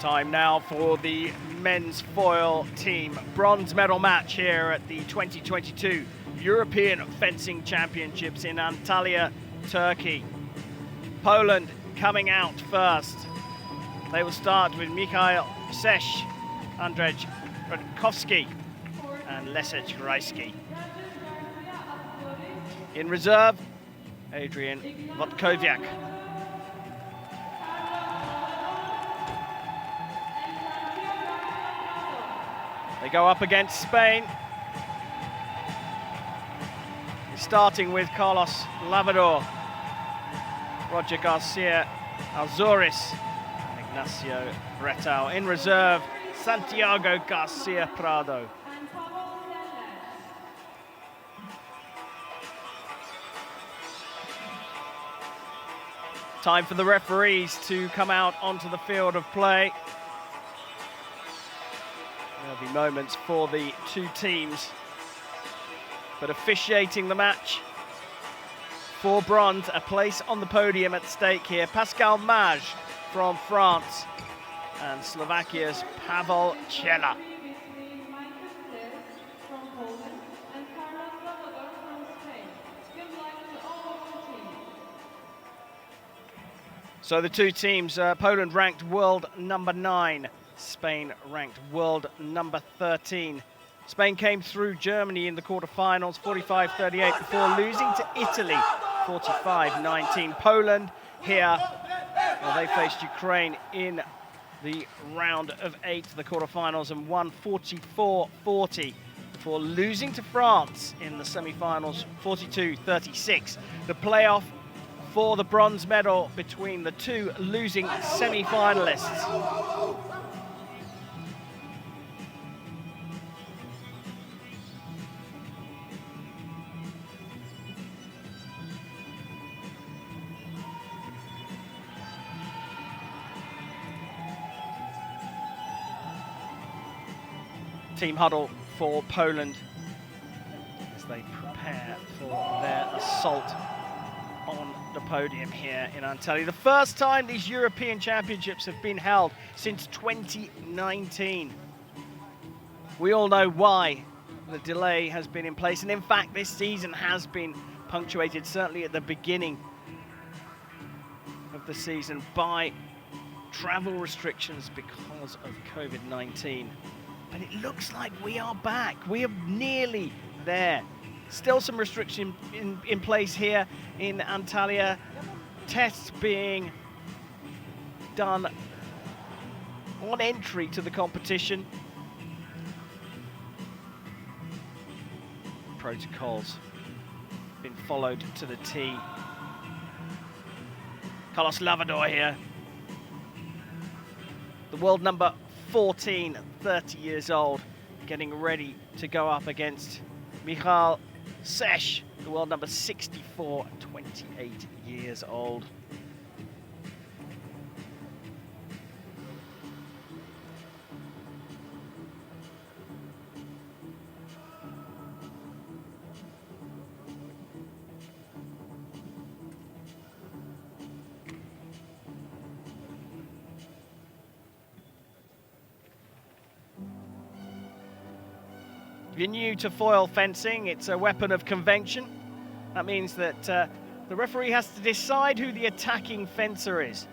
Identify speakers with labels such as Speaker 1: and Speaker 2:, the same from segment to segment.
Speaker 1: Time now for the men's foil team bronze medal match here at the 2022 European Fencing Championships in Antalya, Turkey. Poland coming out first. They will start with Michał Sesz, Andrzej Rutkowski and Leszek Rajski. In reserve, Adrian Wojtkowiak. They go up against Spain. Starting with Carlos Lavador, Roger Garcia Alzores, and Ignacio Bretau. In reserve, Santiago Garcia Prado. Time for the referees to come out onto the field of play. There'll be moments for the two teams, but officiating the match for bronze, a place on the podium at stake here. Pascal Mage from France and Slovakia's Pavel Cella. So the two teams, Poland ranked world number 9, Spain ranked world number 13. Spain came through Germany in the quarterfinals, 45-38, before losing to Italy, 45-19. Poland here, well, they faced Ukraine in the round of 8, the quarterfinals, and won 44-40 before losing to France in the semi-finals, 42-36. The playoff for the bronze medal between the two losing semi-finalists. Team huddle for Poland as they prepare for their assault on the podium here in Antalya. The first time these European Championships have been held since 2019. We all know why the delay has been in place, and in fact this season has been punctuated, certainly at the beginning of the season, by travel restrictions because of COVID-19. But it looks like we are back. We are nearly there. Still some restriction in place here in Antalya. Tests being done on entry to the competition. Protocols been followed to the T. Carlos Lavador here. The world number 14, 30 years old, getting ready to go up against Michał Sesz, the world number 64, 28 years old. If you're new to foil fencing, it's a weapon of convention. That means that the referee has to decide who the attacking fencer is.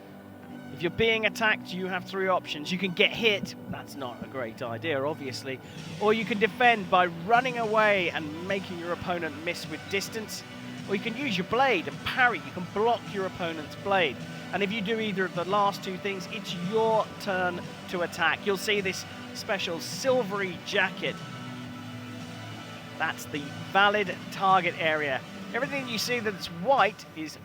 Speaker 1: If you're being attacked, you have 3 options. You can get hit, that's not a great idea, obviously, or you can defend by running away and making your opponent miss with distance, or you can use your blade and parry. You can block your opponent's blade. And if you do either of the last 2 things, it's your turn to attack. You'll see this special silvery jacket. That's the valid target area. Everything you see that's white is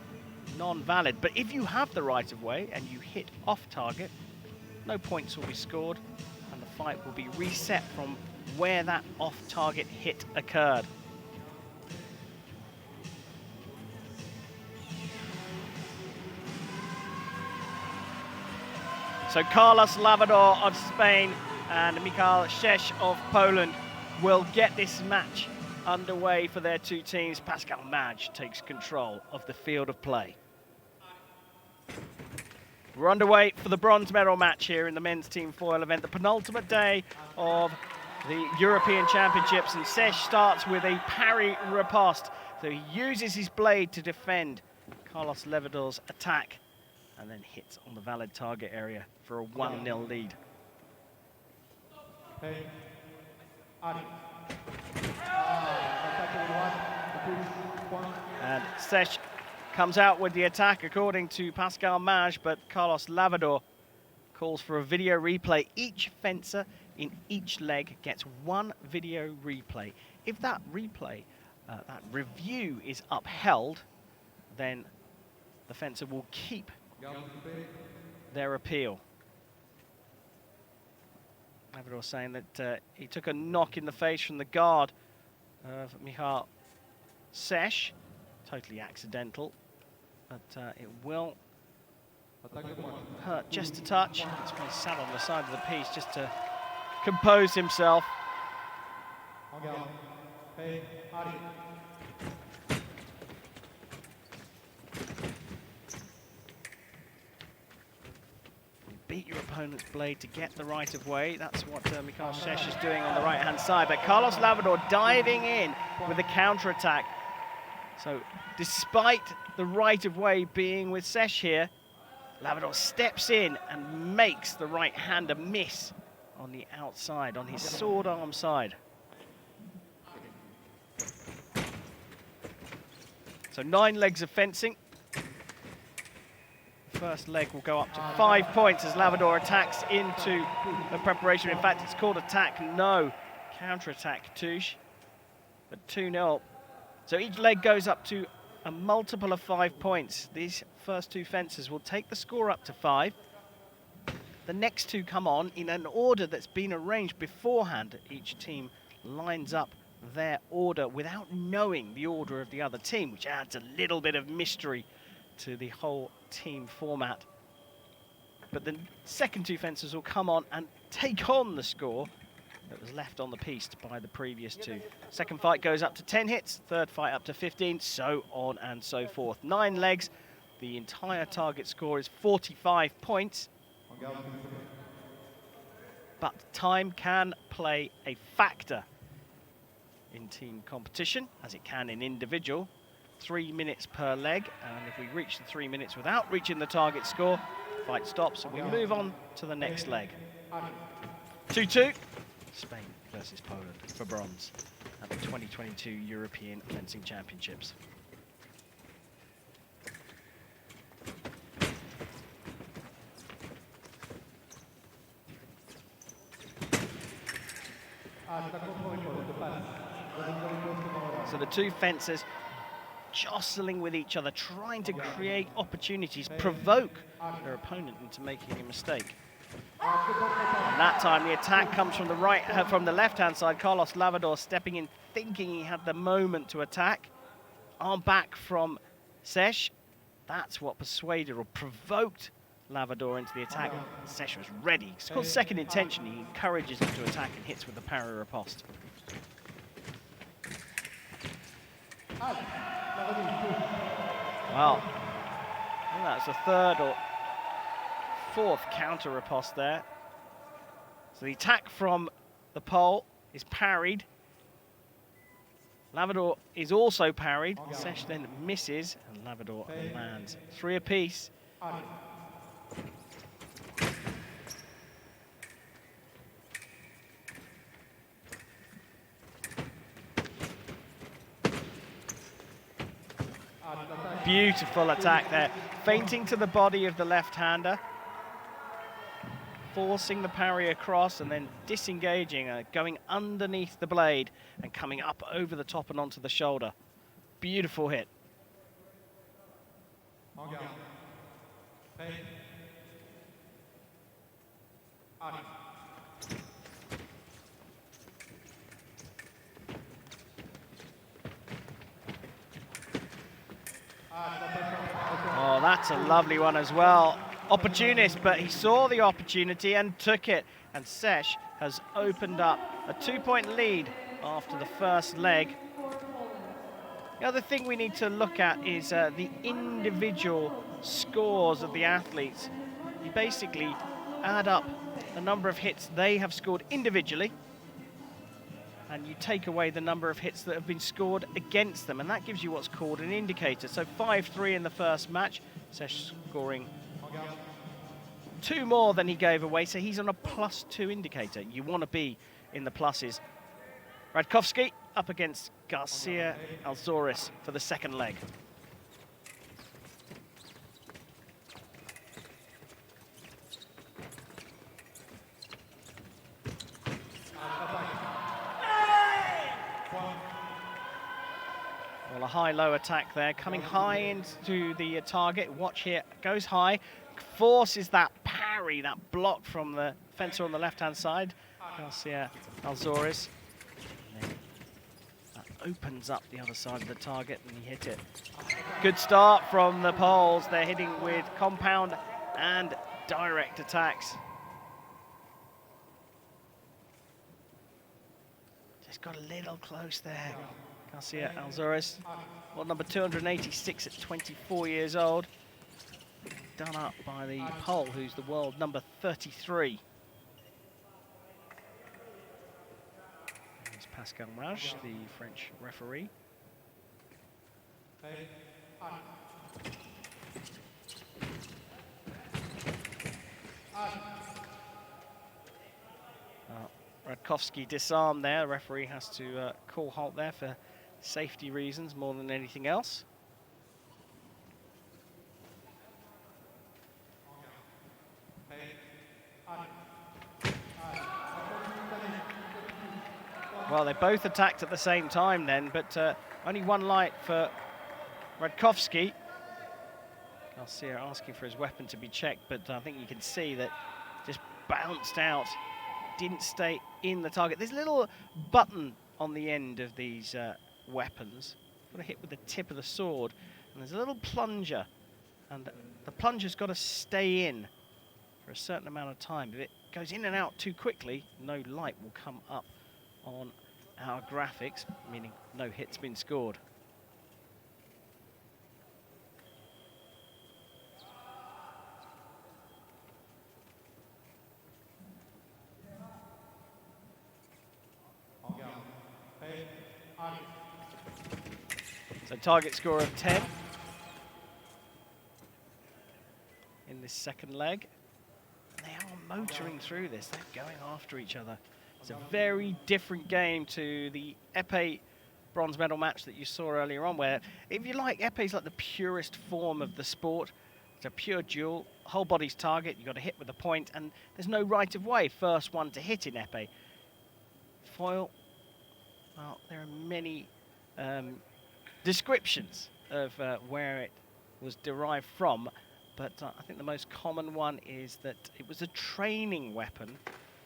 Speaker 1: non-valid, but if you have the right of way and you hit off target, no points will be scored and the fight will be reset from where that off target hit occurred. So Carlos Lavador of Spain and Michał Sesz of Poland will get this match underway for their two teams. Pascal Mage takes control of the field of play. We're underway for the bronze medal match here in the men's team foil event, the penultimate day of the European Championships, and Sesh starts with a parry riposte. So he uses his blade to defend Carlos Levador's attack and then hits on the valid target area for a 1-0 lead. And Sesh comes out with the attack according to Pascal Mage, but Carlos Lavador calls for a video replay. Each fencer in each leg gets one video replay. If that replay, that review is upheld, then the fencer will keep their appeal. Lavador saying that he took a knock in the face from the guard of Michal Sesh, totally accidental, but it will hurt just a touch. He's probably sat on the side of the piece just to compose himself. Beat your opponent's blade to get the right of way. That's what Michal Sesh is doing on the right-hand side. But Carlos Lavador diving in with a counter-attack. So despite the right of way being with Sesh here, Lavador steps in and makes the right-hander miss on the outside, on his sword arm side. So 9 legs of fencing. First leg will go up to 5 points as Lavador attacks into the preparation. In fact, it's called attack, no counter-attack touche, but 2-0. So each leg goes up to a multiple of 5 points. These first 2 fencers will take the score up to 5. The next 2 come on in an order that's been arranged beforehand. Each team lines up their order without knowing the order of the other team, which adds a little bit of mystery to the whole team format. But the second 2 fencers will come on and take on the score that was left on the piste by the previous 2. Second fight goes up to 10 hits, third fight up to 15, so on and so forth. 9 legs, the entire target score is 45 points. But time can play a factor in team competition, as it can in individual. 3 minutes per leg, and if we reach the 3 minutes without reaching the target score, fight stops and we move on to the next leg. 2-2, Spain versus Poland for bronze at the 2022 European Fencing Championships. So the 2 fencers jostling with each other, trying to create opportunities, provoke their opponent into making a mistake. And that time the attack comes from the left-hand side. Carlos Lavador stepping in, thinking he had the moment to attack. Arm back from Sesh. That's what persuaded or provoked Lavador into the attack. Sesh was ready. It's called second intention. He encourages him to attack and hits with the parry riposte. Well, I think that's the 3rd or 4th counter riposte there. So the attack from the pole is parried. Lavador is also parried. Sesh then misses, and Lavador lands 3 apiece. Beautiful attack there, feinting to the body of the left-hander, forcing the parry across and then disengaging, going underneath the blade and coming up over the top and onto the shoulder. Beautiful hit. Oh, that's a lovely one as well. Opportunist, but he saw the opportunity and took it. And Sesh has opened up a 2-point lead after the first leg. The other thing we need to look at is the individual scores of the athletes. You basically add up the number of hits they have scored individually, and you take away the number of hits that have been scored against them, and that gives you what's called an indicator. So 5-3 in the first match, Sesh scoring 2 more than he gave away, so he's on a +2 indicator. You want to be in the pluses. Radkowski up against Garcia Alzoris for the second leg. Well, a high-low attack there, coming high into the target. Watch here, goes high, forces that parry, that block from the fencer on the left-hand side. Garcia Alzoris. That opens up the other side of the target, and he hit it. Good start from the Poles. They're hitting with compound and direct attacks. Just got a little close there. Garcia Alzoris, well, number 286 at 24 years old. Done up by the Pole, who's the world number 33. There's Pascal Maj, the French referee. Radkowski disarmed there. The referee has to call halt there for safety reasons more than anything else. Well, they both attacked at the same time then, but only one light for Radkowski. Garcia asking for his weapon to be checked, but I think you can see that just bounced out, didn't stay in the target. There's a little button on the end of these weapons. Got to hit with the tip of the sword, and there's a little plunger, and the plunger's got to stay in for a certain amount of time. If it goes in and out too quickly, no light will come up on our graphics, meaning no hit's been scored. So target score of 10 in this second leg. They are motoring through this. They're going after each other. It's a very different game to the épée bronze medal match that you saw earlier on, where, if you like, épée's like the purest form of the sport. It's a pure duel, whole body's target, you've got to hit with a point, and there's no right of way, first one to hit in épée. Foil, well, there are many descriptions of where it was derived from, but I think the most common one is that it was a training weapon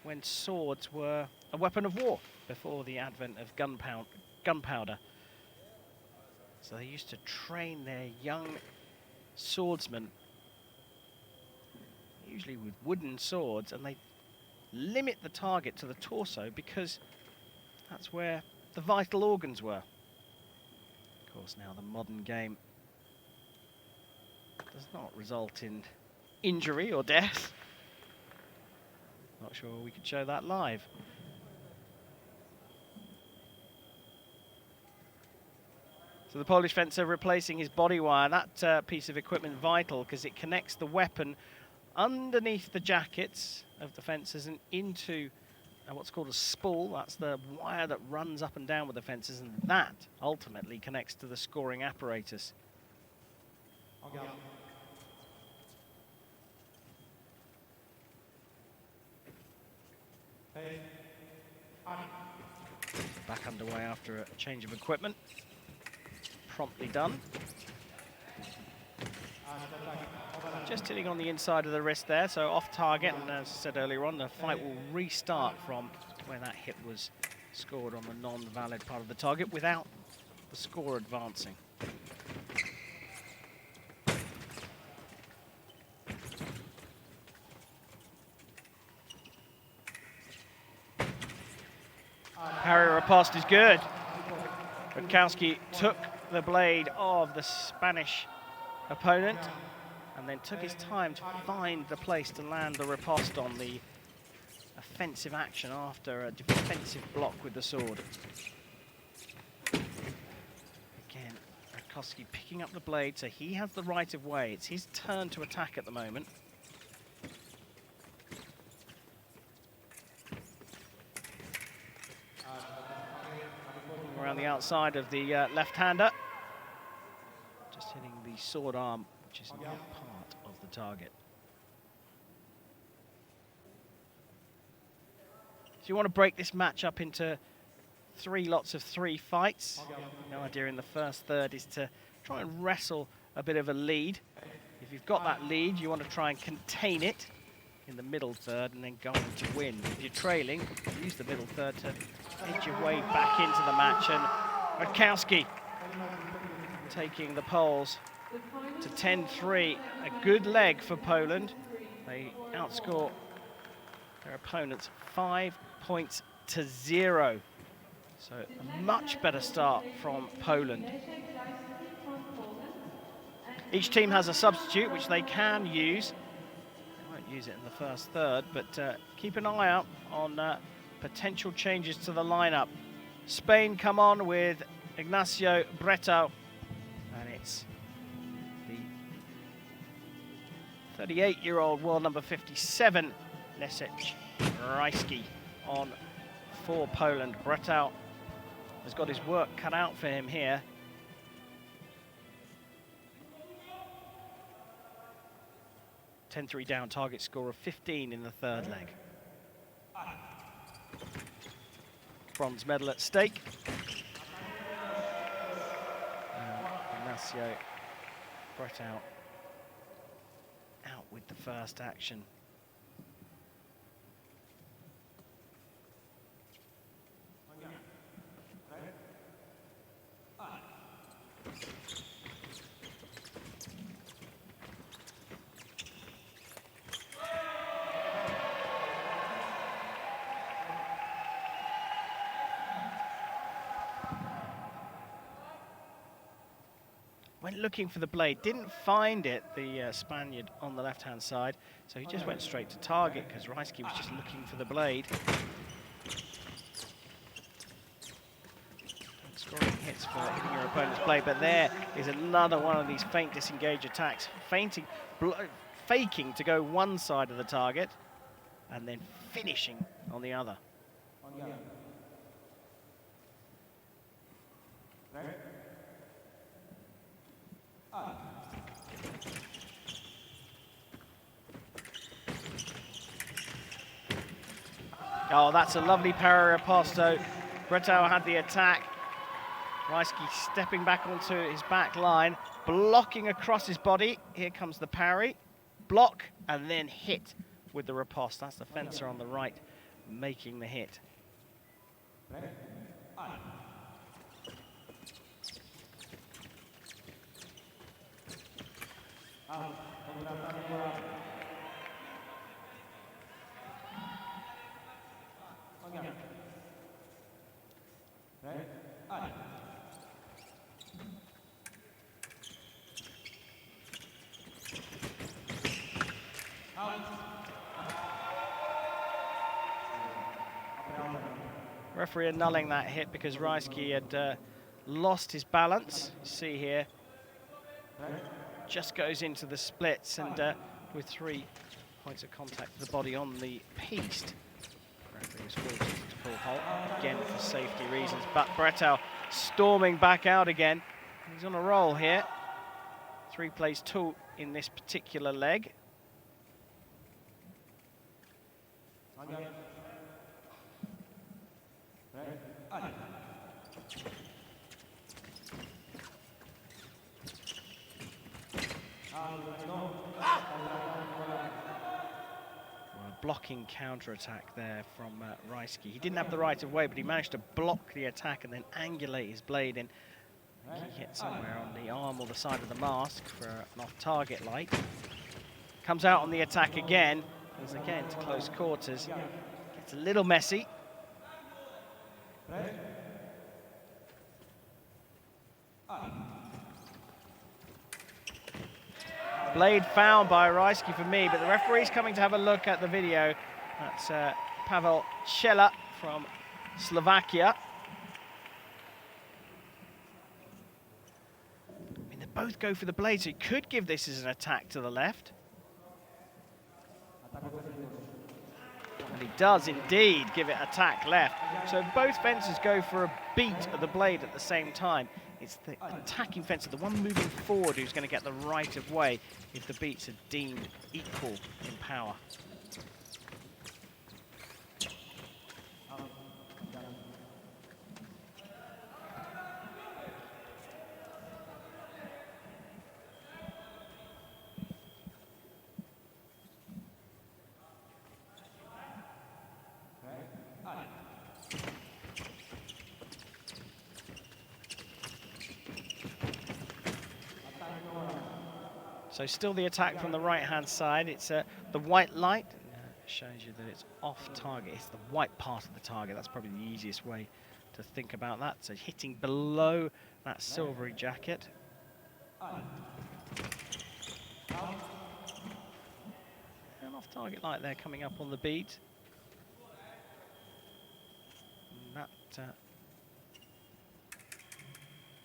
Speaker 1: when swords were a weapon of war before the advent of gunpowder. So they used to train their young swordsmen, usually with wooden swords, and they limit the target to the torso because that's where the vital organs were. Of course, now the modern game does not result in injury or death. Not sure we could show that live. So the Polish fencer replacing his body wire. That piece of equipment vital because it connects the weapon underneath the jackets of the fencers and into what's called a spool. That's the wire that runs up and down with the fencers, and that ultimately connects to the scoring apparatus. Back underway after a change of equipment. Promptly done. Just hitting on the inside of the wrist there, so off target, and as I said earlier on, the fight will restart from where that hit was scored on the non-valid part of the target without the score advancing. Parry riposte is good. Radkowski took the blade of the Spanish opponent, and and then took his time to find the place to land the riposte on the offensive action after a defensive block with the sword. Again, Rakowski picking up the blade, so he has the right of way. It's his turn to attack at the moment. Around the outside of the left-hander. Just hitting the sword arm, which is not part of the target. So you want to break this match up into 3 lots of 3 fights. The idea in the first third is to try and wrestle a bit of a lead. If you've got that lead, you want to try and contain it in the middle third and then go on to win. If you're trailing, use the middle third to edge your way back into the match. And Rakowski taking the Poles to 10-3. A good leg for Poland. They outscore their opponents 5 points to 0. So a much better start from Poland. Each team has a substitute, which they can use. They won't use it in the first third, but keep an eye out on potential changes to the lineup. Spain come on with Ignacio Bretau, and it's the 38-year-old world number 57, ZCH on for Poland. Bretau has got his work cut out for him here. (10-3) down, target score of 15 in the third leg. Bronze medal at stake. Ignacio Bretau out with the first action. Went looking for the blade, didn't find it, the Spaniard on the left-hand side, so he just went straight to target because Rajski was just looking for the blade. Scoring hits for hitting your opponent's blade, but there is another one of these feint disengage attacks, faking to go one side of the target and then finishing on the other. Oh, that's a lovely parry riposte. Bretau had the attack. Rajski stepping back onto his back line, blocking across his body. Here comes the parry. Block and then hit with the riposte. That's the fencer on the right making the hit. Referee annulling that hit because Rajski had lost his balance. You see here, just goes into the splits and with 3 points of contact with the body on the piste. Referee was forced to pull halt again for safety reasons, but Bretau storming back out again. He's on a roll here. 3 plays 2 in this particular leg. Blocking counter-attack there from Rajski. He didn't have the right of way, but he managed to block the attack and then angulate his blade in. He hit somewhere on the arm or the side of the mask for an off-target light. Comes out on the attack again. Goes again to close quarters. Gets a little messy. Blade found by Rajski for me, but the referee's coming to have a look at the video. That's Pavel Čela from Slovakia. I mean, they both go for the blade, so he could give this as an attack to the left. And he does indeed give it attack left. So both fencers go for a beat of the blade at the same time. It's the attacking fencer, the one moving forward, who's going to get the right of way if the beats are deemed equal in power. So still the attack from the right-hand side. It's the white light shows you that it's off target. It's the white part of the target. That's probably the easiest way to think about that. So hitting below that silvery jacket. An off-target light there coming up on the beat. And that,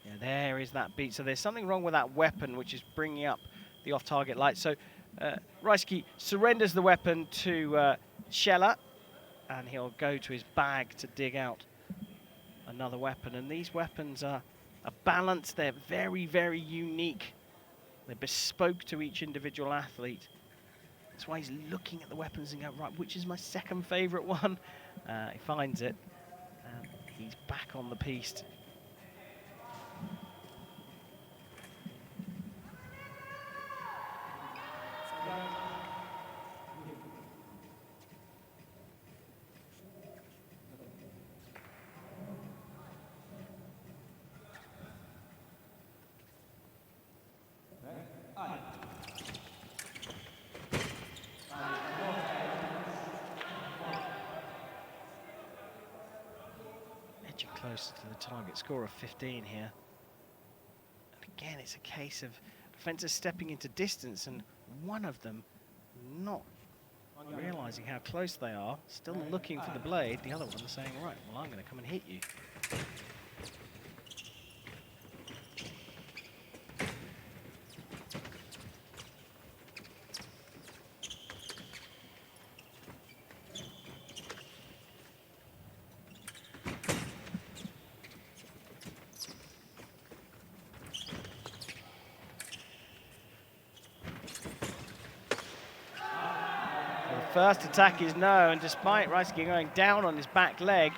Speaker 1: yeah, there is that beat. So there's something wrong with that weapon, which is bringing up the off-target light. So Rajski surrenders the weapon to Čela, and he'll go to his bag to dig out another weapon. And these weapons are balanced. They're very, very unique. They're bespoke to each individual athlete. That's why he's looking at the weapons and going, right, which is my second favorite one? He finds it, and he's back on the piste. Edging closer to the target score of 15 here. And again, it's a case of defenders stepping into distance and one of them not realizing how close they are, still looking for the blade, the other one saying, right, well, I'm going to come and hit you. First attack is no, and despite Rajski going down on his back leg,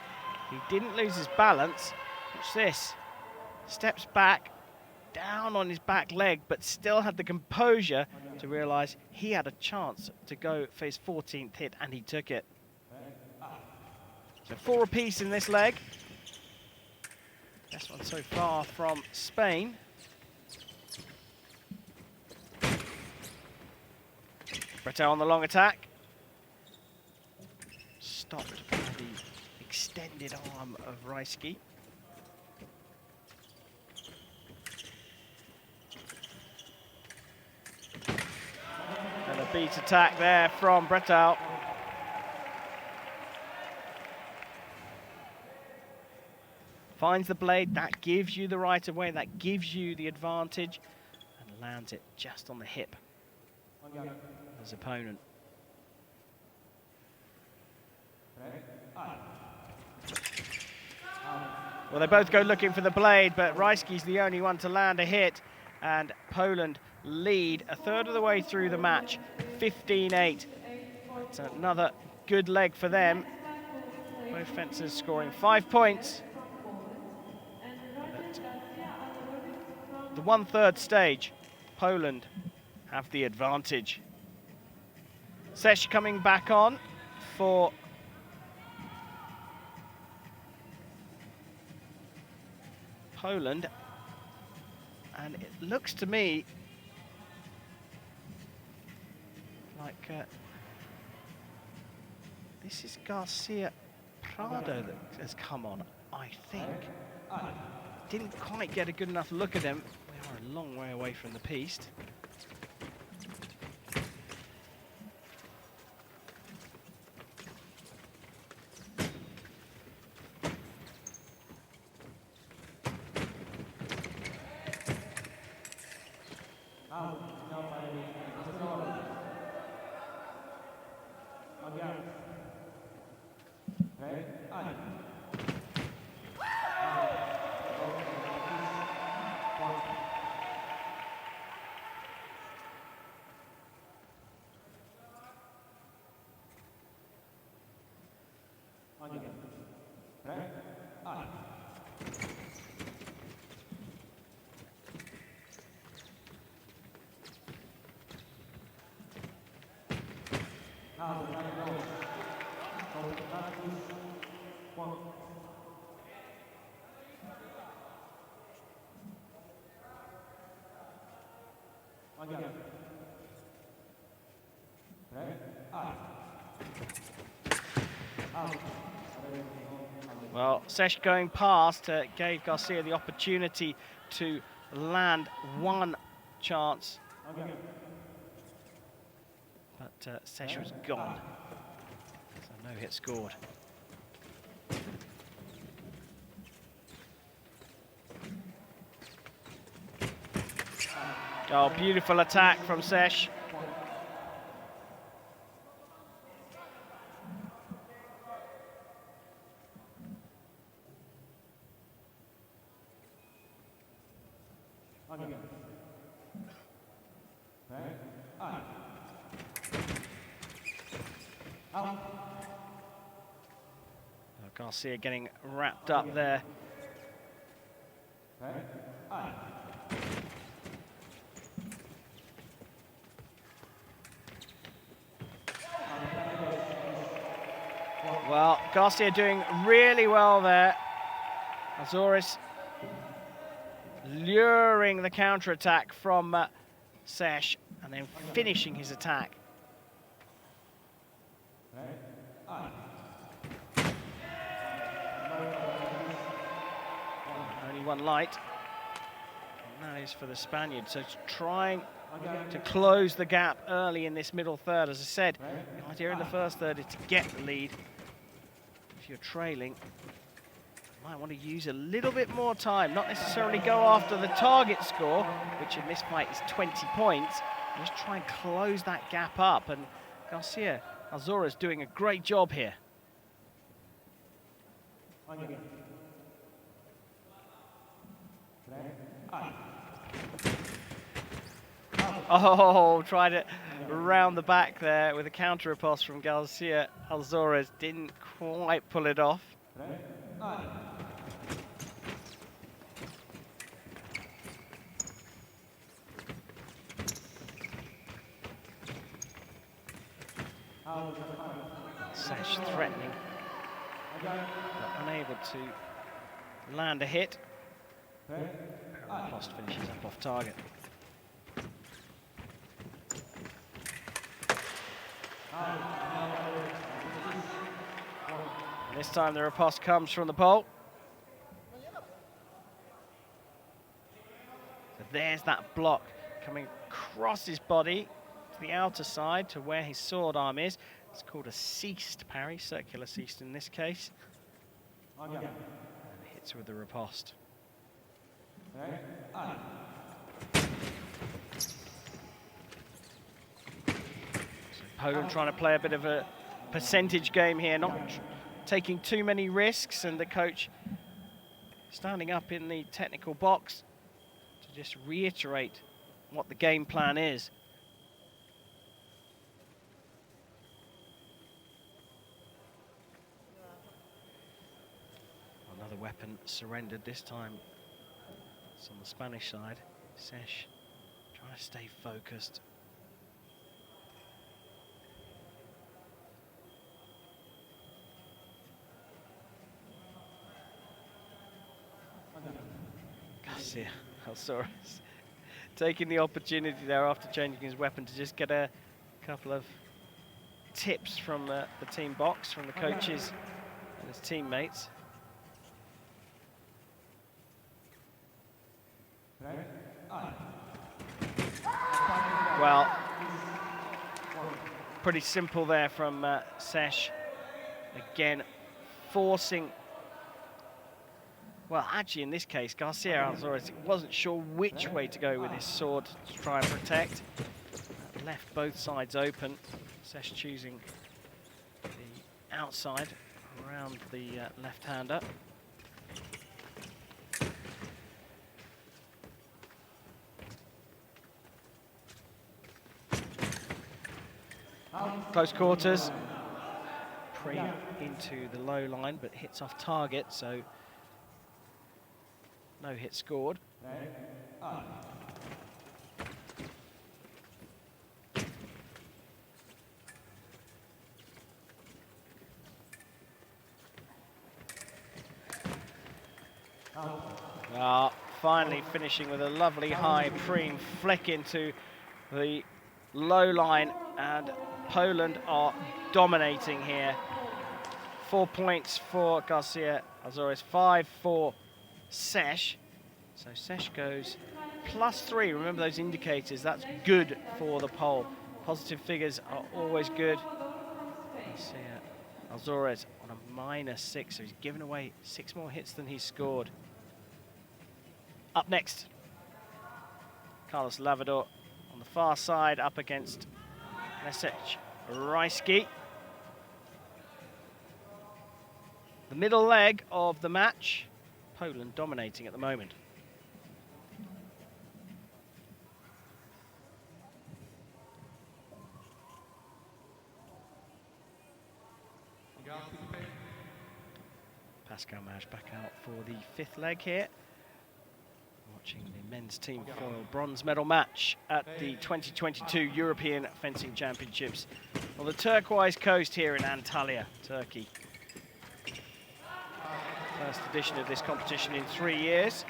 Speaker 1: he didn't lose his balance. Watch this. Steps back, down on his back leg, but still had the composure to realise he had a chance to go for his 14th hit, and he took it. So 4 apiece in this leg. Best one so far from Spain. Breteau on the long attack. Stopped by the extended arm of Rajski. And a beat attack there from Breteau. Finds the blade, that gives you the right of way, that gives you the advantage, and lands it just on the hip of his opponent. Well, they both go looking for the blade, but Rajski's the only one to land a hit, and Poland lead a third of the way through the match, 15-8. It's another good leg for them. Both fencers scoring 5 points. But the 1/3 stage, Poland have the advantage. ZCH coming back on for Poland, and it looks to me like this is Garcia Prado that has come on, I think. Didn't quite get a good enough look at him. We are a long way away from the piste. Well, Sesh going past gave Garcia the opportunity to land one chance, but Sesh was gone, so no hit scored. Oh, beautiful attack from Sesh. Garcia getting wrapped up there. Well, Garcia doing really well there. Azores luring the counter-attack from Sesh and then finishing his attack. Only one light, and that is for the Spaniard. So it's trying to close the gap early in this middle third. As I said, the idea in the first third is to get the lead. If you're trailing, you might want to use a little bit more time, not necessarily go after the target score, which in this fight is 20 points, just try and close that gap up. And Garcia Azores doing a great job here. Oh, tried it around the back there with a counter riposte from Garcia Azores. Didn't quite pull it off. Sesh threatening, but unable to land a hit. Riposte finishes up off target. And this time the riposte comes from the pole. So there's that block coming across his body to the outer side to where his sword arm is. It's called a ceased parry, circular ceased in this case. And hits with the riposte. PODIUM trying to play a bit of a percentage game here, not taking too many risks, and the coach standing up in the technical box to just reiterate what the game plan is. Another weapon surrendered this time. It's on the Spanish side. Sesh trying to stay focused. Garcia Azores taking the opportunity there after changing his weapon to just get a couple of tips from the team box, from the coaches and his teammates. Well, pretty simple there from Sesh. Again, forcing Well, actually, in this case, Garcia Alvarez wasn't sure which way to go with his sword to try and protect. Left both sides open. Sesh choosing the outside around the left-hander. Close quarters. Pre into the low line, but hits off target, so no hit scored. Finally finishing with a lovely high preen flick into the low line, and Poland are dominating here. 4 points for Garcia Azores, 5 for Sesh. So Sesh goes +3. Remember those indicators, that's good for the pole. Positive figures are always good. Garcia Azores on a -6, so he's given away 6 more hits than he's scored. Up next, Carlos Lavador on the far side up against Leszek Rajski. The middle leg of the match, Poland dominating at the moment. Pascal Maj back out for the 5th leg here. Watching the men's team foil bronze medal match at the 2022 European Fencing Championships on the turquoise coast here in Antalya, Turkey. First edition of this competition in 3 years.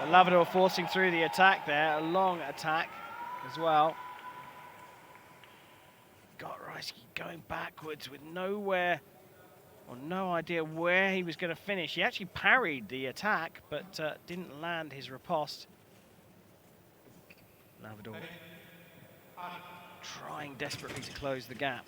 Speaker 1: Lavador forcing through the attack there, a long attack as well. Got Rajski going backwards with nowhere or no idea where he was going to finish. He actually parried the attack, but didn't land his riposte. Lavador trying desperately to close the gap.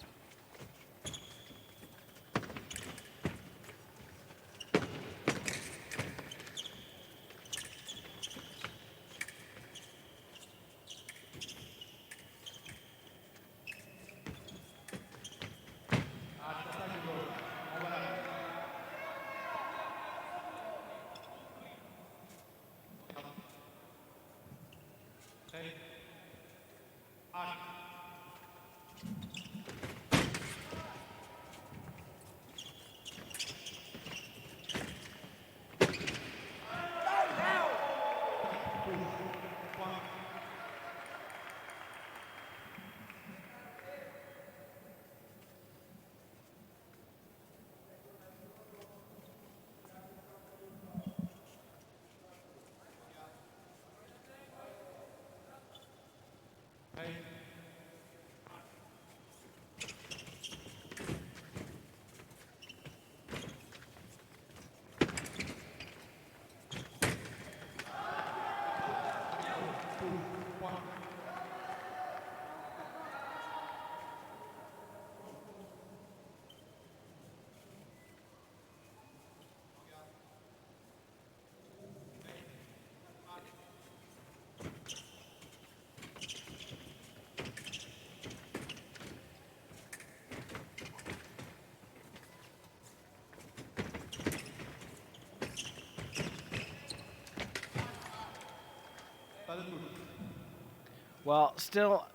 Speaker 1: Well, still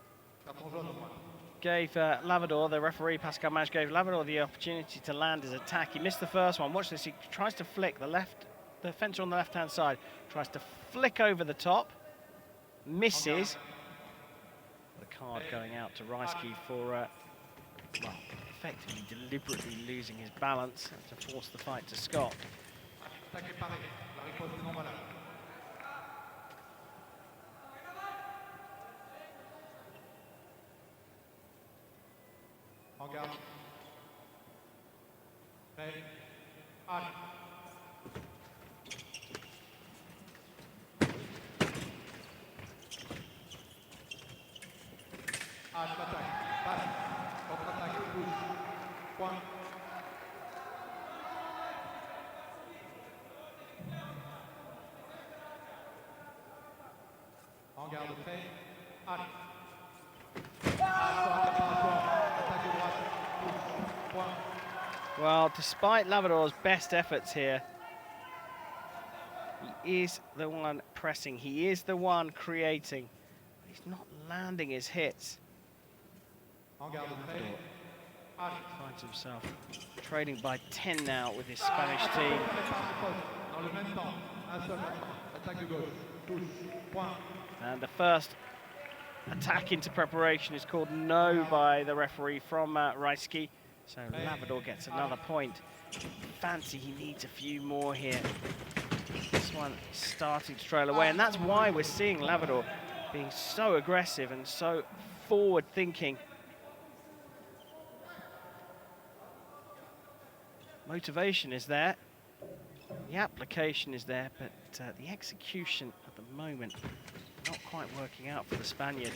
Speaker 1: gave Lavador, the referee Pascal Mage, gave Lavador the opportunity to land his attack. He missed the first one. Watch this. He tries to flick the fencer on the left-hand side. Tries to flick over the top. Misses. The card going out to Reisky for, well, effectively deliberately losing his balance to force the fight to Scott. Well, despite Lavador's best efforts here, he is the one pressing, he is the one creating. He's not landing his hits. Lavador finds himself trading by 10 now with his Spanish team. And the first attack into preparation is called no by the referee from Reisky. So Lavador gets another point. Fancy he needs a few more here. This one starting to trail away, and that's why we're seeing Lavador being so aggressive and so forward-thinking. Motivation is there, the application is there, but the execution at the moment not quite working out for the Spaniard.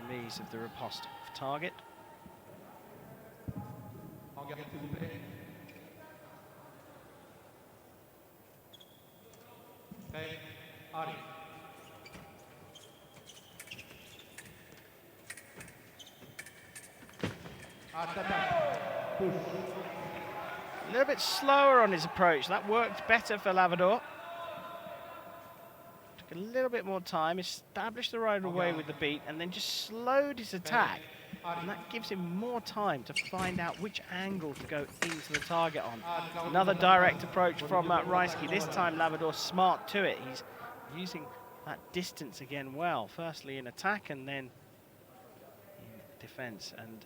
Speaker 1: Remise of the riposte of target. A little bit slower on his approach. That worked better for Lavador. Took a little bit more time, established the right away with the beat, and then just slowed his attack. And that gives him more time to find out which angle to go into the target on. Another direct approach from Reisky. This time Lavador smart to it. He's using that distance again well. Firstly in attack and then in defense. And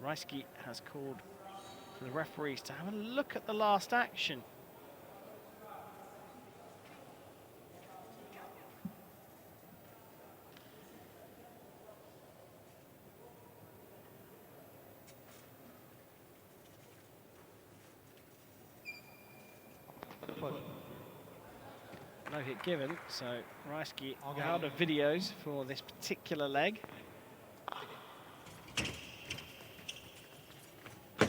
Speaker 1: Reisky has called for the referees to have a look at the last action. No hit given, so Reisky out of videos for this particular leg. For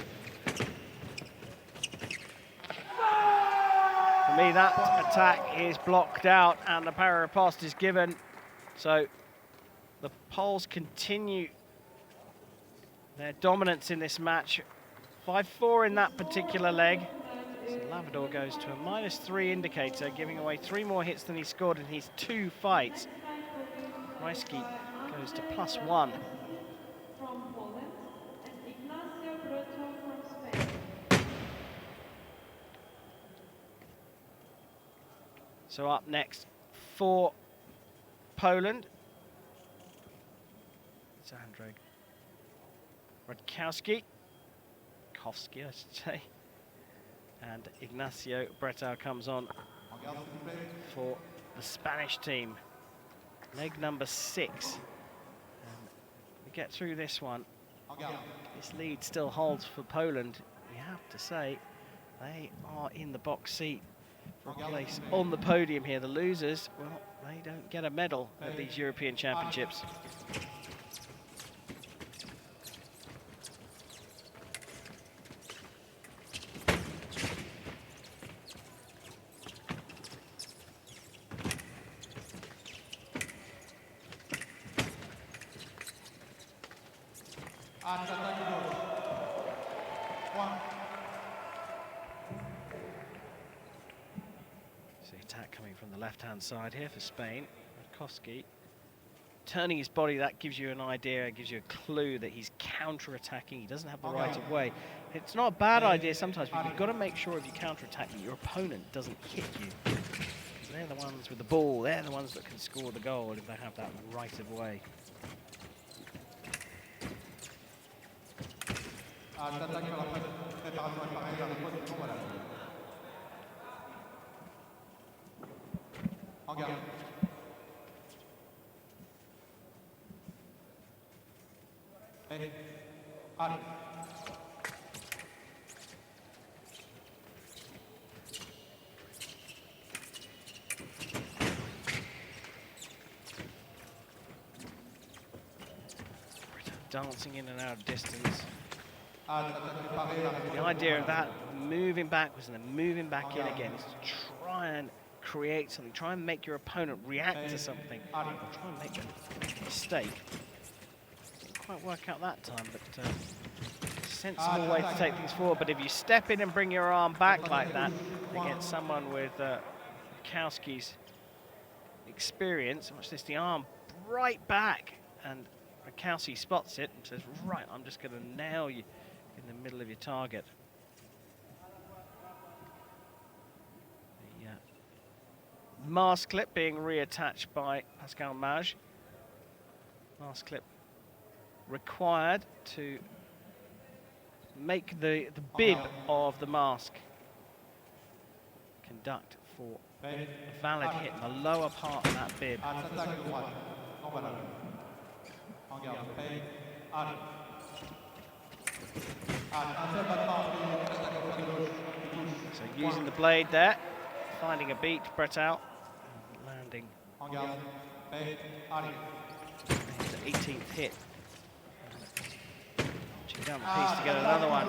Speaker 1: me, that attack is blocked out and the para riposte is given. So the Poles continue their dominance in this match. 5-4 in that particular leg. So Lavador goes to a -3 indicator, giving away 3 more hits than he scored in his 2 fights. Reisky goes to +1.
Speaker 2: From Poland, and from Spain.
Speaker 1: So up next for Poland, Zandreg Radkowski, Kowski I should say, and Ignacio Bretau comes on for the Spanish team. Leg number 6. And we get through this one. This lead still holds for Poland. We have to say they are in the box seat for a place on the podium here. The losers, well, they don't get a medal at these European Championships. So the attack coming from the left-hand side here for Spain. Koski turning his body, that gives you an idea, gives you a clue that he's counter-attacking. He doesn't have the right of way. It's not a bad idea sometimes, but you've got to make sure if you counter-attack that your opponent doesn't hit you. Because they're the ones with the ball, they're the ones that can score the goal if they have that right of way. Dancing in and out of distance. The idea of that moving backwards and then moving back in again is to try and create something, try and make your opponent react to something, or try and make a mistake. Didn't quite work out that time, but sensible way to take things forward. But if you step in and bring your arm back like that against someone with Kowski's experience, watch this, the arm right back, and Kowski spots it and says, right, I'm just going to nail you in the middle of your target. The mask clip being reattached by Pascal Mage. Mask clip required to make the bib of the mask conduct for a valid hit in the lower part of that bib. So using the blade there, finding a beat, Bretal, landing the 18th hit. Punching down the piece to get another one.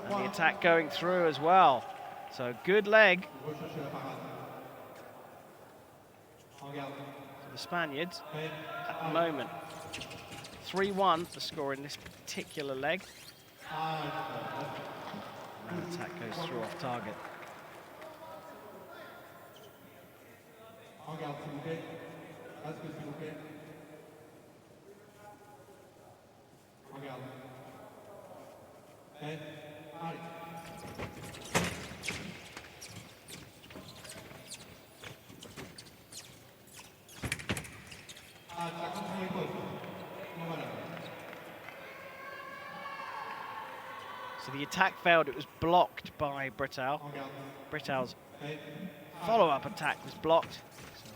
Speaker 1: And the attack going through as well. So good leg for the Spaniards at the moment. 3-1 the score in this particular leg. And the attack goes through off target. So the attack failed, it was blocked by Bretal. Bretal's follow-up attack was blocked.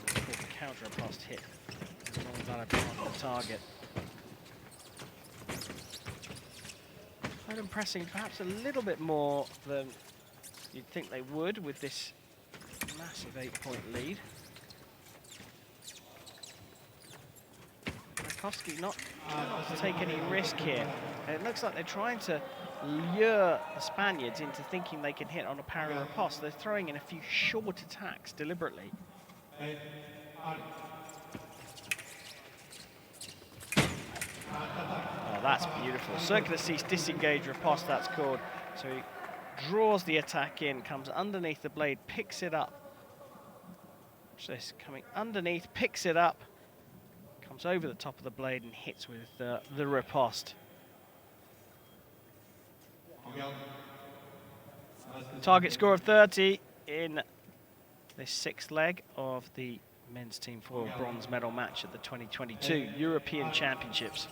Speaker 1: So we call the counter-riposte hit. Not a part of the target. Poland pressing perhaps a little bbit more than you'd think they would with this massive 8-point lead. Koski not to take any risk here. And it looks like they're trying to lure the Spaniards into thinking they can hit on a parry riposte. They're throwing in a few short attacks deliberately. Oh, that's beautiful. Circular cease disengage riposte, that's called. So he draws the attack in, comes underneath the blade, picks it up. Watch this, coming underneath, picks it up, comes over the top of the blade and hits with the riposte. Target score of 30 in this sixth leg of the men's team foil bronze medal match at the 2022 European Championships.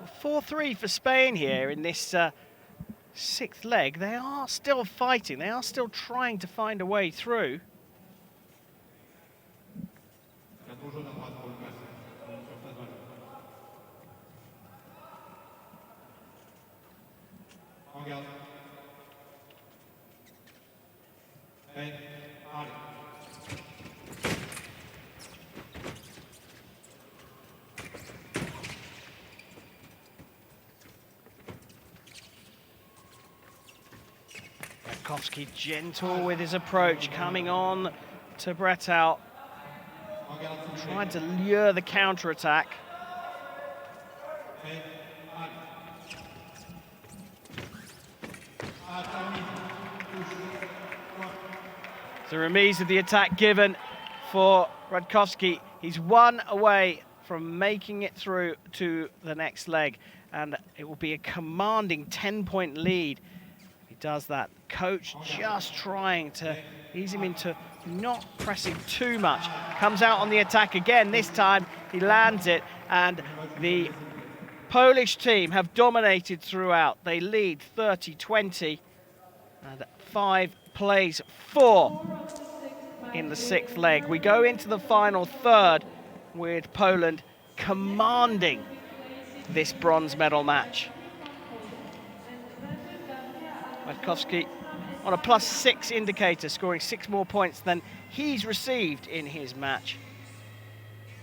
Speaker 1: 4-3 for Spain here in this sixth leg. They are still fighting. They are still trying to find a way through. Rakowski gentle with his approach, coming on to Bretau, trying to lure the counter-attack. The remise of the attack given for Radkowski. He's one away from making it through to the next leg, and it will be a commanding 10-point lead. He does that. Coach just trying to ease him into not pressing too much. Comes out on the attack again. This time he lands it, and the Polish team have dominated throughout. They lead 30-20, and 5 plays 4 in the sixth leg. We go into the final third with Poland commanding this bronze medal match. Radkowski on a +6 indicator, scoring 6 more points than he's received in his match.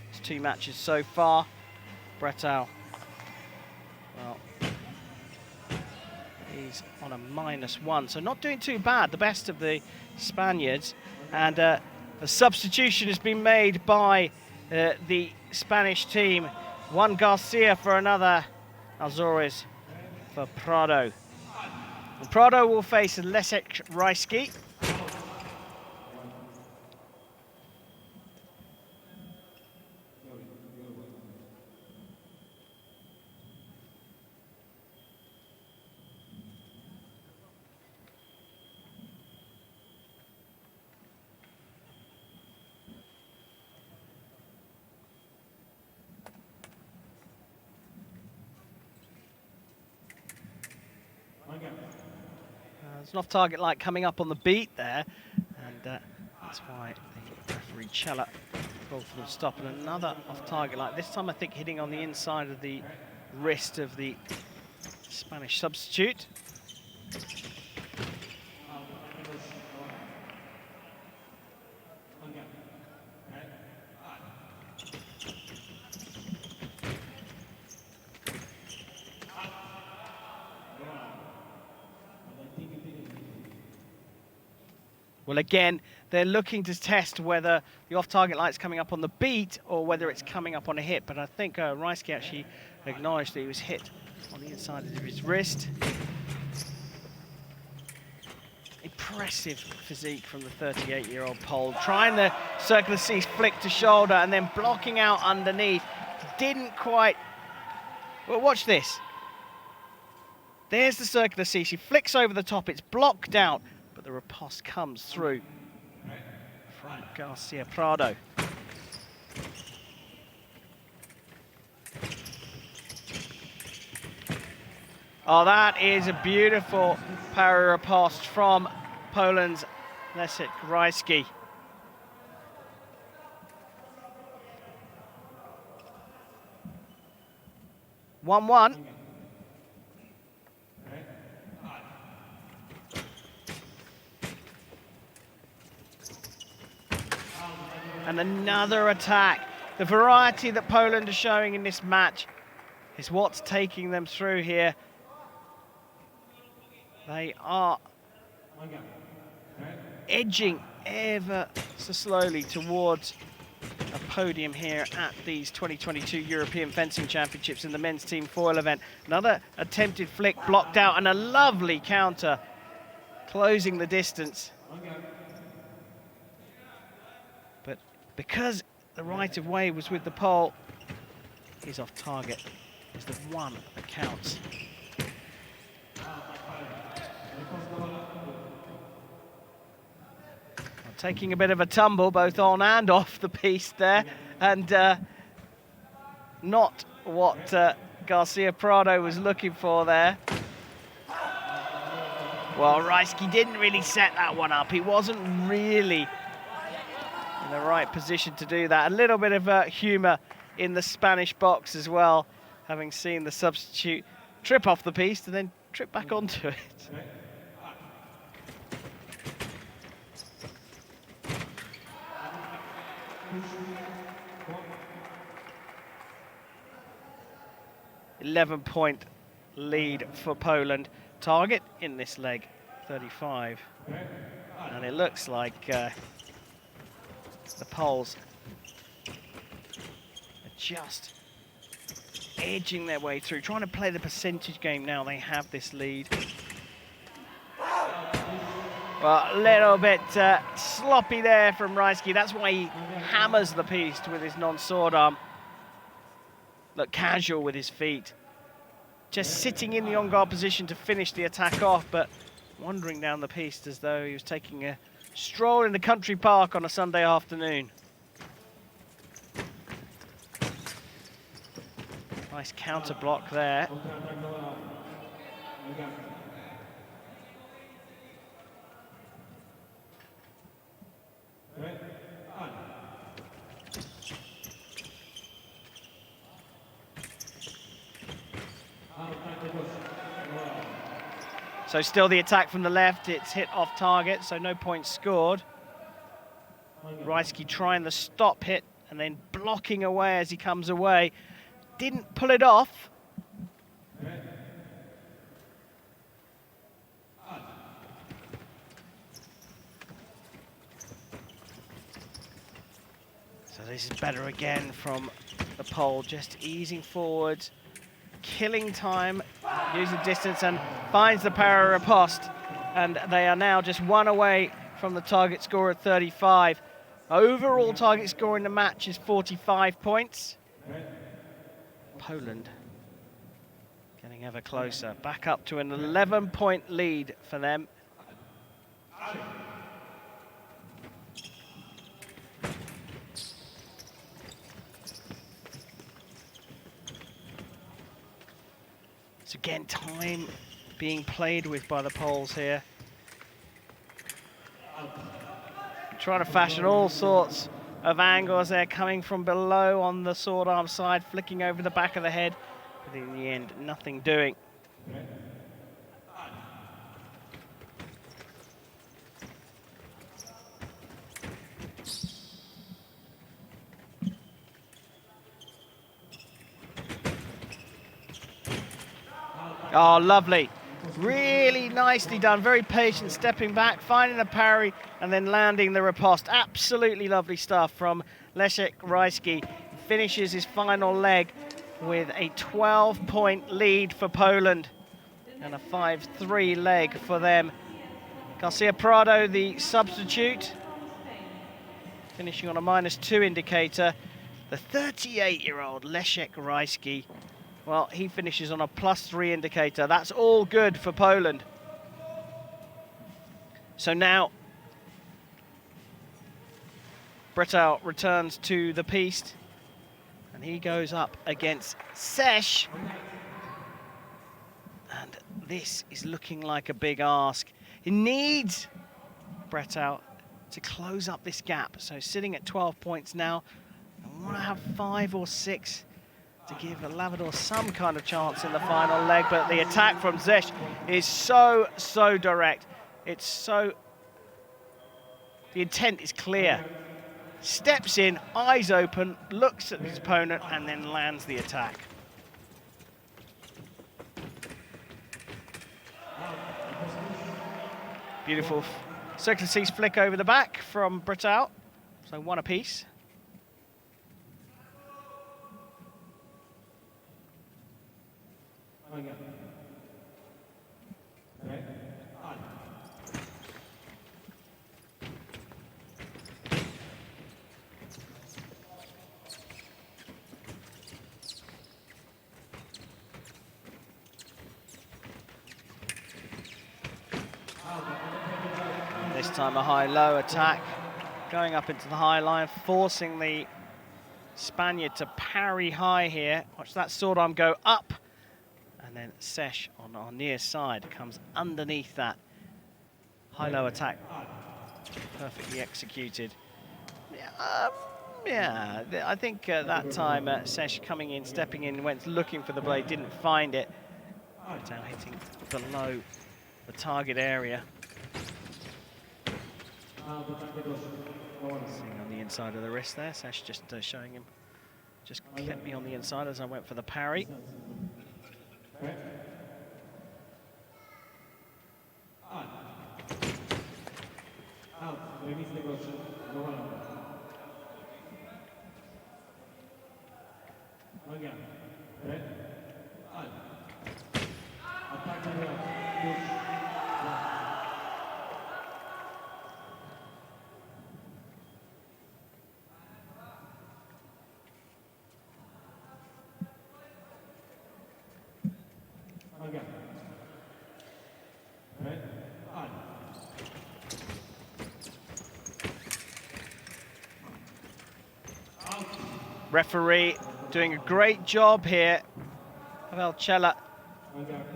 Speaker 1: It's 2 matches so far. Bretau, well, he's on a -1, so not doing too bad, the best of the Spaniards. And a substitution has been made by the Spanish team. One Garcia for another Azores for Prado. And Prado will face Leszek Rajski. There's an off-target light coming up on the beat there, and that's why the referee Cella called for the stop. And another off-target light, this time I think hitting on the inside of the wrist of the Spanish substitute. Well, again, they're looking to test whether the off-target light's coming up on the beat or whether it's coming up on a hit. But I think Rajski actually acknowledged that he was hit on the inside of his wrist. Impressive physique from the 38-year-old Pole. Trying the circular C flick to shoulder and then blocking out underneath. Didn't quite... Well, watch this. There's the circular C. She flicks over the top. It's blocked out. But the riposte comes through from Garcia Prado. Oh, that is a beautiful parry riposte from Poland's Leszek Rajski. One-one. And another attack. The variety that Poland are showing in this match is what's taking them through here. They are edging ever so slowly towards a podium here at these 2022 European Fencing Championships in the men's team foil event. Another attempted flick blocked out and a lovely counter closing the distance. But because the right of way was with the pole, he's off target. Is the one that counts. Taking a bit of a tumble both on and off the piste there, and not what Garcia Prado was looking for there. Well, Reisky didn't really set that one up. He wasn't really in the right position to do that. A little bit of humour in the Spanish box as well, having seen the substitute trip off the piste and then trip back onto it. .11-point lead for Poland. Target in this leg, 35. And it looks like the Poles are just edging their way through, trying to play the percentage game now they have this lead. Well, a little bit sloppy there from Reisky. That's why he hammers the piste with his non-sword arm. Look casual with his feet. Just sitting in the on-guard position to finish the attack off, but wandering down the piste as though he was taking a stroll in the country park on a Sunday afternoon. Nice counter block there. So still the attack from the left, it's hit off target, so no points scored. Reisky trying the stop hit and then blocking away as he comes away. Didn't pull it off. So this is better again from the Pole, just easing forward, killing time, using distance, and finds the para riposte. And they are now just one away from the target score at 35. Overall target score in the match is 45 points. Poland getting ever closer, back up to an 11-point lead for them. So again, time being played with by the Poles here. Trying to fashion all sorts of angles there, coming from below on the sword arm side, flicking over the back of the head, but in the end, nothing doing. Oh, lovely. Really nicely done, very patient, stepping back, finding the parry, and then landing the riposte. Absolutely lovely stuff from Leszek Reisky. Finishes his final leg with a 12-point lead for Poland and a 5-3 leg for them. Garcia Prado, the substitute, finishing on a -2 indicator. The 38-year-old Leszek Reisky, well, he finishes on a +3 indicator. That's all good for Poland. So now Bretau returns to the piste and he goes up against ZCH. And this is looking like a big ask. He needs Bretau to close up this gap. So sitting at 12 points now, I want to have 5 or 6 to give Lavador some kind of chance in the final leg, but the attack from ZCH is so direct. It's so, the intent is clear. Steps in, eyes open, looks at his opponent, and then lands the attack. Beautiful circular cease flick over the back from Bretau, so one apiece. This time a high-low attack, going up into the high line, forcing the Spaniard to parry high here. Watch that sword arm go up. And then Sesh on our near side comes underneath that. High-low attack. Perfectly executed. Yeah, I think that time Sesh coming in, stepping in, went looking for the blade, didn't find it. Now hitting below the target area. Seeing on the inside of the wrist there, Sesh just showing him, just kept me on the inside as I went for the parry. Referee doing a great job here. Pavel Cella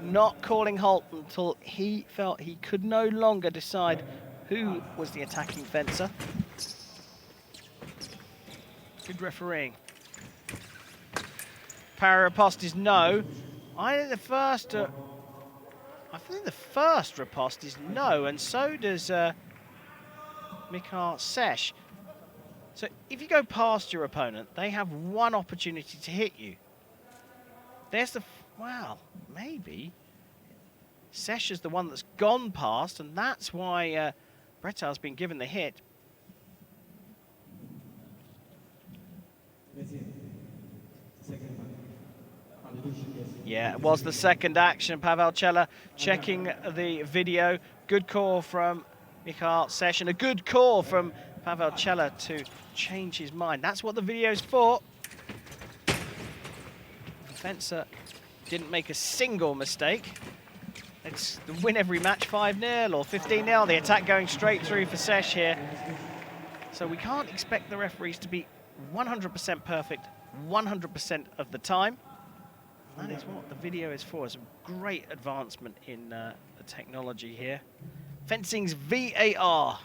Speaker 1: not calling halt until he felt he could no longer decide who was the attacking fencer. Good refereeing. Parry riposte is no. I think the first riposte is no, and so does Mikhail Sesh. So if you go past your opponent, they have one opportunity to hit you. There's the, well, maybe. Sesh is the one that's gone past, and that's why Bretar's been given the hit. Yeah, it was the second action. Pavel Cella checking the video. Good call from Mikhail Sesh, and a good call from Pavel Cella to change his mind. That's what the video's for. The fencer didn't make a single mistake. It's win every match 5-0 or 15-0. The attack going straight through for Sesh here. So we can't expect the referees to be 100% perfect 100% of the time. That is what the video is for. It's a great advancement in the technology here. Fencing's VAR.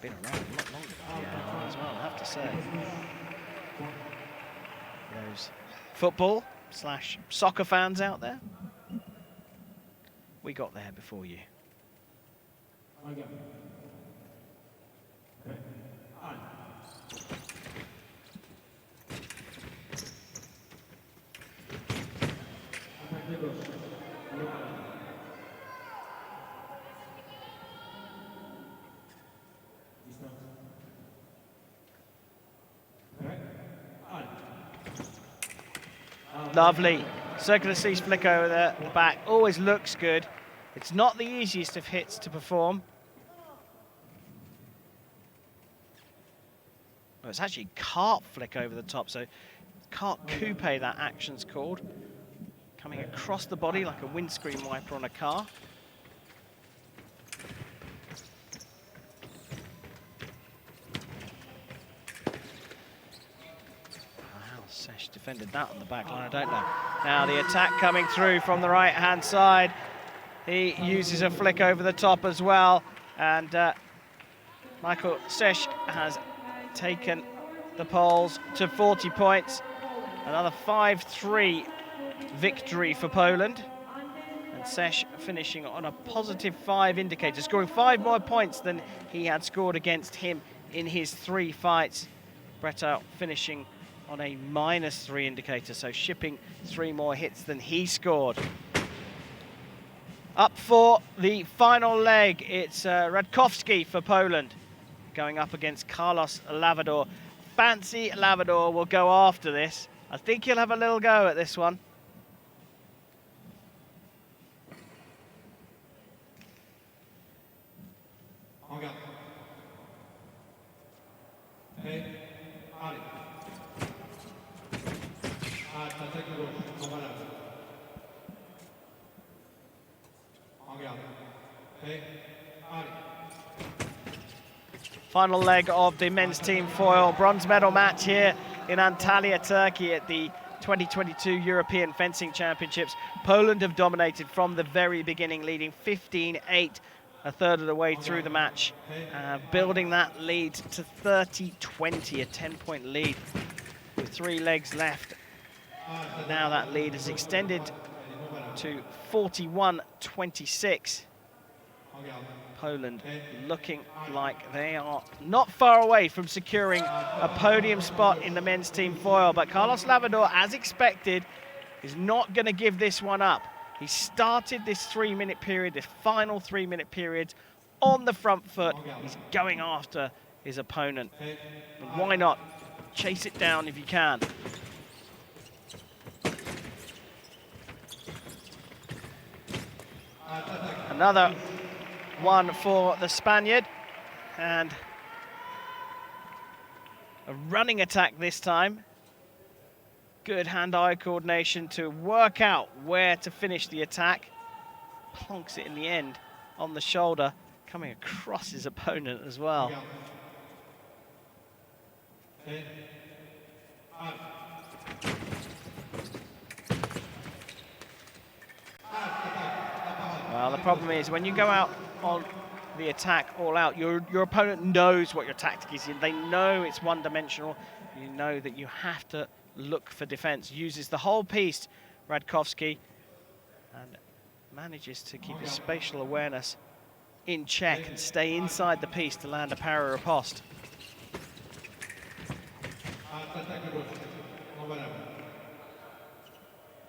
Speaker 1: Been around a lot longer than VAR as well, I have to say. Those football/soccer fans out there, we got there before you. Lovely. Circular cease flick over the back. Always looks good. It's not the easiest of hits to perform. Oh, it's actually cart flick over the top, so cart coupe that action's called. Coming across the body like a windscreen wiper on a car. Sesh defended that on the back line, I don't know. Now the attack coming through from the right-hand side. He uses a flick over the top as well. And Michael Sesh has taken the Poles to 40 points. Another 5-3 victory for Poland. And Sesh finishing on a +5 indicator, scoring 5 more points than he had scored against him in his 3 fights. Bretar finishing on a -3 indicator, so shipping 3 more hits than he scored. Up for the final leg, it's Radkowski for Poland, going up against Carlos Lavador. Fancy Lavador will go after this. I think he'll have a little go at this one. Final leg of the men's team foil bronze medal match here in Antalya, Turkey at the 2022 European Fencing Championships. Poland have dominated from the very beginning, leading 15-8 a third of the way through the match, building that lead to 30-20, a 10-point lead with 3 legs left. Now that lead is extended to 41-26. Poland looking like they are not far away from securing a podium spot in the men's team foil, but Carlos Lavador, as expected, is not going to give this one up. He started this 3-minute period, this final 3-minute period, on the front foot. He's going after his opponent. And why not chase it down if you can? Another one for the Spaniard, and a running attack this time. Good hand-eye coordination to work out where to finish the attack. Plonks it in the end on the shoulder, coming across his opponent as well. Well, the problem is when you go out on the attack all out, your opponent knows what your tactic is. They know it's one-dimensional. You know that you have to look for defense. Uses the whole piece, Radkowski, and manages to keep his spatial awareness in check and stay inside the piece to land a para riposte.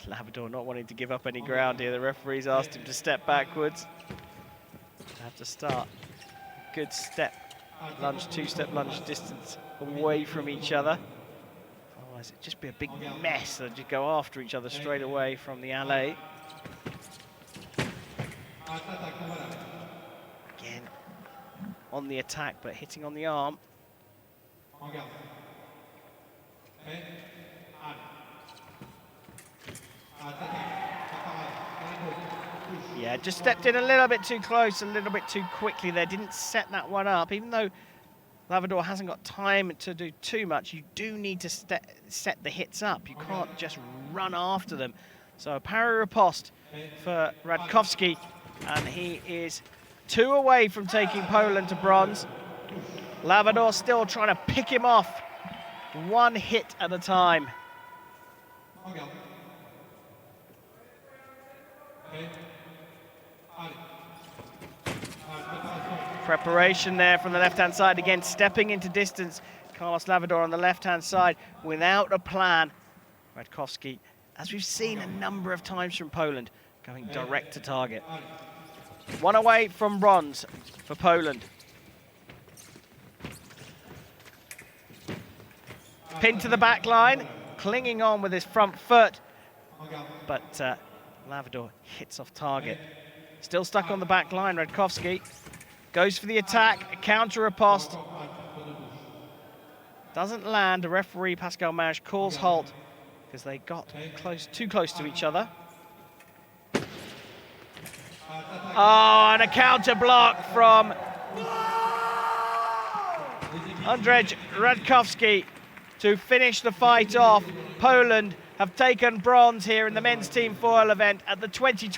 Speaker 1: Lavador not wanting to give up any ground here. The referee's asked him to step backwards. Have to start. Good step lunge, 2-step lunge distance away from each other. Otherwise it'd just be a big mess. They'd just go after each other straight away from the alley. Again on the attack, but hitting on the arm. Yeah, just stepped in a little bit too close, a little bit too quickly there. Didn't set that one up. Even though Lavador hasn't got time to do too much, you do need to set the hits up. You can't just run after them. So a para riposte for Radkowski, and he is 2 away from taking Poland to bronze. Lavador still trying to pick him off, 1 hit at a time. Preparation there from the left-hand side, again stepping into distance. Carlos Lavador on the left-hand side without a plan. Radkowski, as we've seen a number of times from Poland, going direct to target. 1 away from bronze for Poland. Pin to the back line, clinging on with his front foot, but Lavador hits off target. Still stuck on the back line, Radkowski. Goes for the attack, a counter riposte. Doesn't land. The referee, Pascal Mage, calls halt because they got too close to each other. Oh, and a counter block from Andrzej Radkowski to finish the fight off. Poland have taken bronze here in the men's team foil event at the 2020